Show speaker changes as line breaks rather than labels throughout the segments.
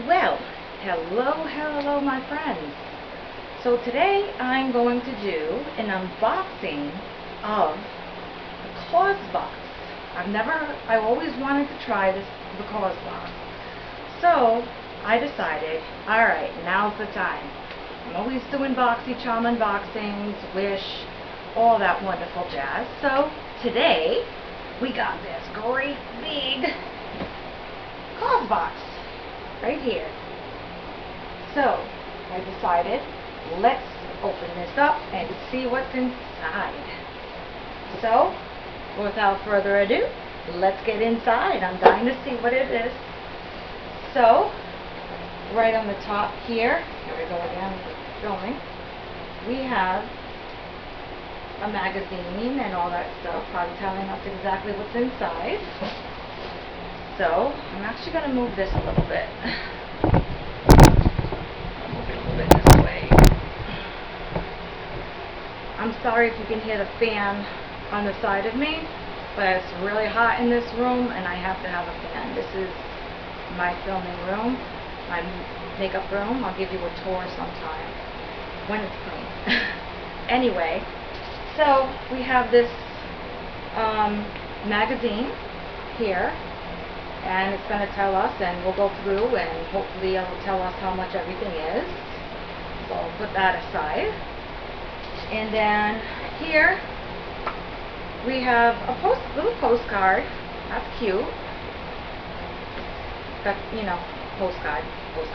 Well, hello my friends. So today I'm going to do an unboxing of the Causebox. I've always wanted to try the Causebox. So I decided, alright, now's the time. I'm always doing BoxyCharm unboxings, Wish, all that wonderful jazz. So today we got this great big Causebox right here. So I decided, let's open this up and see what's inside. So without further ado, let's get inside. I'm dying to see what it is. So right on the top here we go again with filming, we have a magazine and all that stuff, probably telling us exactly what's inside. So I'm actually going to move this a little bit. Move it a little bit this way. I'm sorry if you can hear the fan on the side of me, but it's really hot in this room and I have to have a fan. This is my filming room, my makeup room. I'll give you a tour sometime when it's clean. Anyway, so we have this magazine here, and it's going to tell us, and we'll go through and hopefully it will tell us how much everything is. So I'll put that aside. And then here we have a little postcard. That's cute. Got, you know, postcard. So it's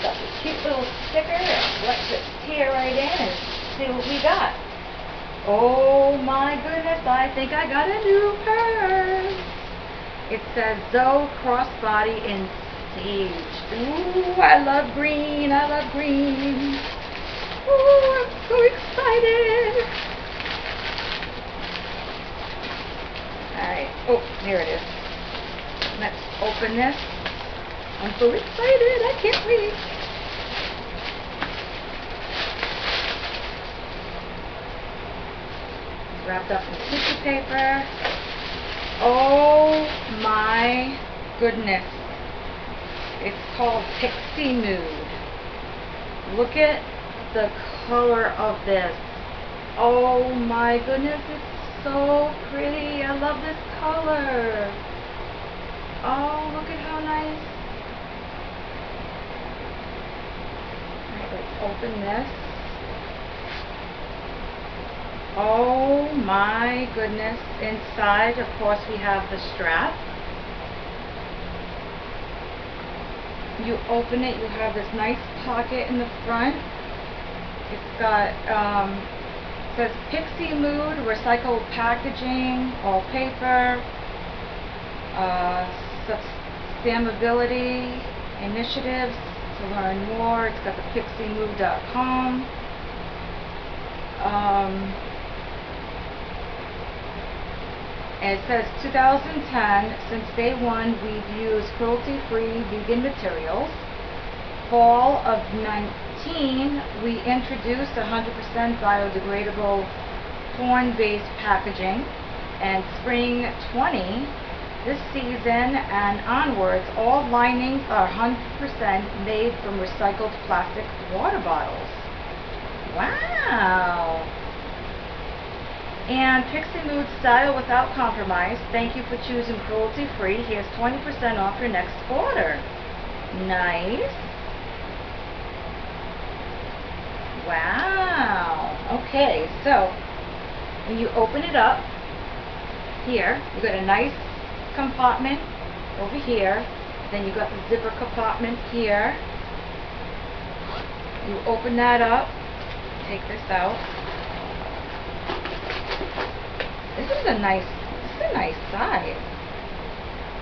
got this cute little sticker, and let's just tear right in and see what we got. Oh my goodness, I think I got a new purse. It says Zoe Crossbody in Sage. Ooh, I love green. Ooh, I'm so excited. Alright, oh, here it is. Let's open this. I'm so excited, I can't wait. Wrapped up in tissue paper. Oh my goodness. It's called Pixie Mood. Look at the color of this. Oh my goodness, it's so pretty. I love this color. Oh, look at how nice. Alright, let's open this. Oh my goodness. Inside, of course, we have the strap. You open it, you have this nice pocket in the front. It's got, it says Pixie Mood, recycled packaging, all paper, sustainability initiatives to learn more. It's got the pixiemood.com. And it says 2010, since day one we've used cruelty-free vegan materials. Fall of 19, we introduced 100% biodegradable corn-based packaging. And spring 20, this season and onwards, all linings are 100% made from recycled plastic water bottles. Wow! And Pixie Mood, style without compromise. Thank you for choosing cruelty-free. Here's 20% off your next order. Nice. Wow. Okay, so when you open it up, here, you got a nice compartment over here. Then you got the zipper compartment here. You open that up. Take this out. This is a nice size.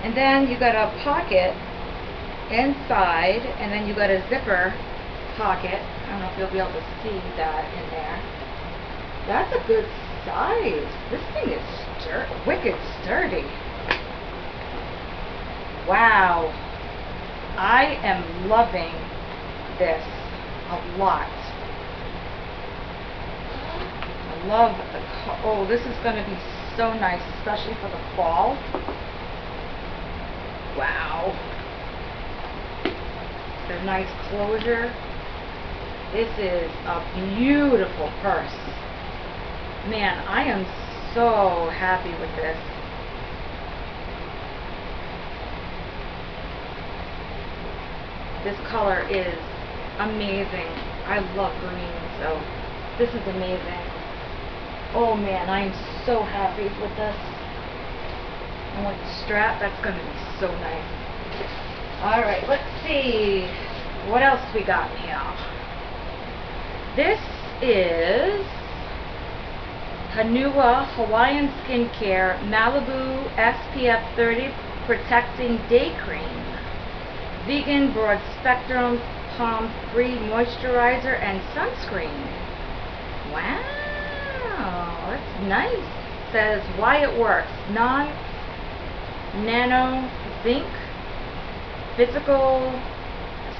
And then you got a pocket inside, and then you got a zipper pocket. I don't know if you'll be able to see that in there. That's a good size. This thing is wicked sturdy. Wow. I am loving this a lot. Love the oh, this is going to be so nice, especially for the fall. Wow. a nice closure. This is a beautiful purse. Man, I am so happy with this. This color is amazing. I love green, so this is amazing. Oh man, I am so happy with this. And with the strap, that's going to be so nice. Alright, let's see what else we got here. This is Hanua Hawaiian Skincare Malibu SPF 30 Protecting Day Cream. Vegan broad spectrum palm free moisturizer and sunscreen. Wow, that's nice. It says why it works. Non-nano zinc physical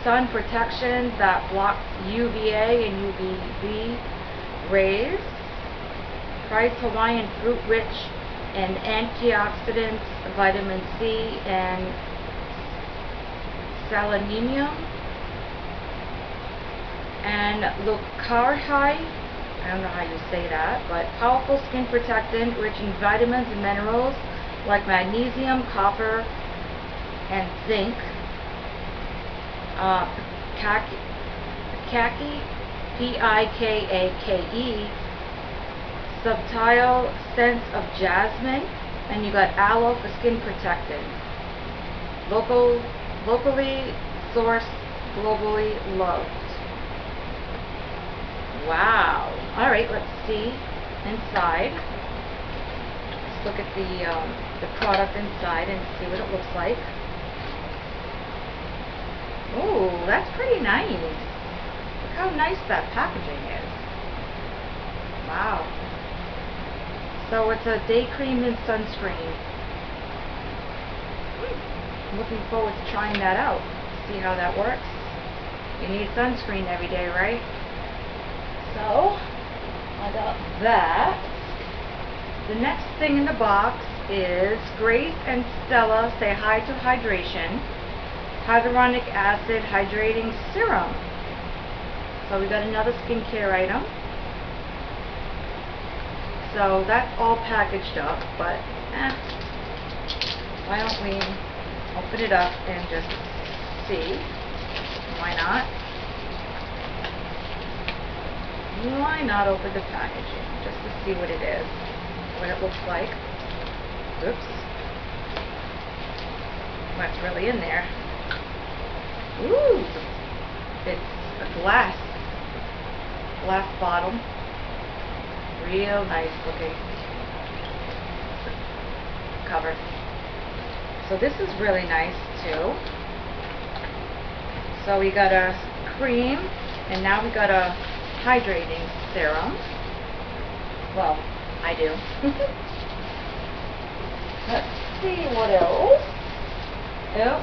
sun protection that blocks UVA and UVB rays. Fried Hawaiian fruit rich in antioxidants, vitamin C, and selenium. And Lucarhi, I don't know how you say that, but powerful skin protectant rich in vitamins and minerals like magnesium, copper, and zinc. Pikake, P-I-K-A-K-E, subtle scent of jasmine, and you got aloe for skin protectant. Locally sourced, globally loved. Wow. All right, let's see inside. Let's look at the product inside and see what it looks like. Ooh, that's pretty nice. Look how nice that packaging is. Wow. So it's a day cream and sunscreen. I'm looking forward to trying that out. See how that works. You need sunscreen every day, right? So, I got that. The next thing in the box is Grace and Stella Say Hi to Hydration Hyaluronic Acid Hydrating Serum. So we got another skincare item. So that's all packaged up, but why don't we open it up and just see? Why not? Why not open the packaging just to see what it is, what it looks like. Oops. What's really in there? Ooh, it's a glass bottle. Real nice looking cover. So this is really nice too. So we got a cream, and now we got a hydrating serum. Well, I do. Let's see what else. Yep.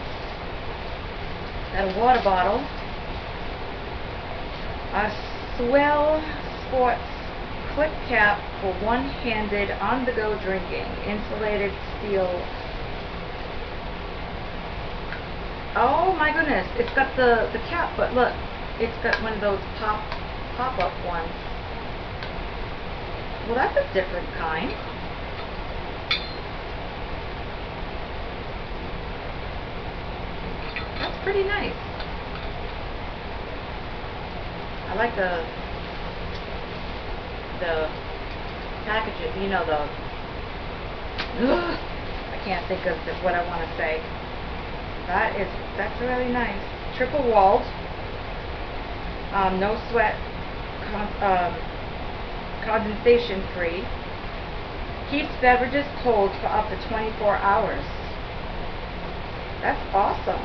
Got a water bottle. A Swell Sports clip cap for one-handed on-the-go drinking. Insulated steel. Oh my goodness, it's got the cap, but look, it's got one of those pop-up ones. Well, that's a different kind. That's pretty nice. I like the packages, you know, I can't think of what I want to say. That's really nice. Triple walled, no sweat, condensation free. Keeps beverages cold for up to 24 hours. That's awesome.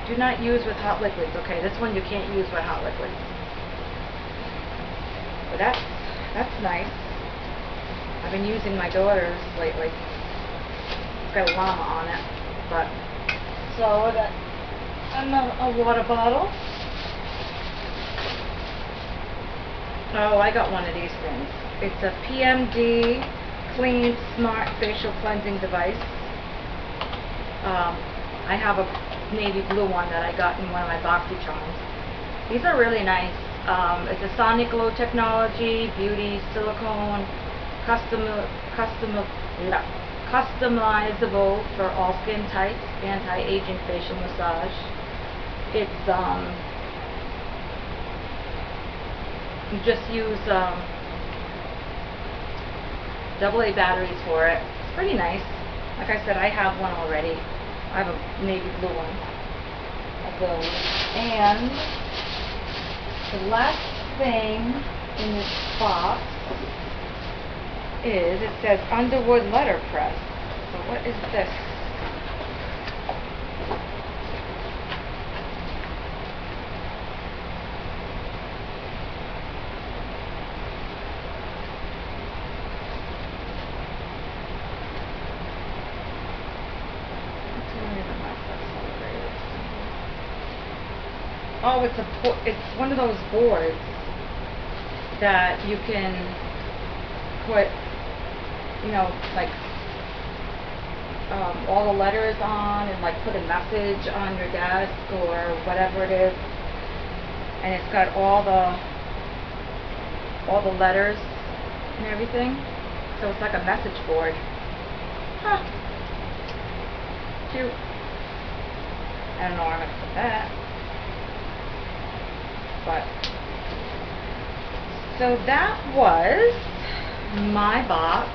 Do not use with hot liquids. Okay, this one you can't use with hot liquids. But that's nice. I've been using my daughter's lately. It's got a llama on it. But so I got a water bottle. Oh, I got one of these things. It's a PMD Clean Smart Facial Cleansing Device. I have a navy blue one that I got in one of my BoxyCharms. These are really nice. It's a Sonic Glow technology, beauty, silicone, yeah, customizable for all skin types, anti-aging facial massage. It's you just use AA batteries for it. It's pretty nice. Like I said, I have one already. I have a navy blue one of those. And the last thing in this box is, it says Underwood letterpress. So what is this? Oh, it's one of those boards that you can put, you know, like all the letters on, and like put a message on your desk or whatever it is, and it's got all the letters and everything, so it's like a message board. Huh. Cute. I don't know where I'm gonna put that. But so that was my box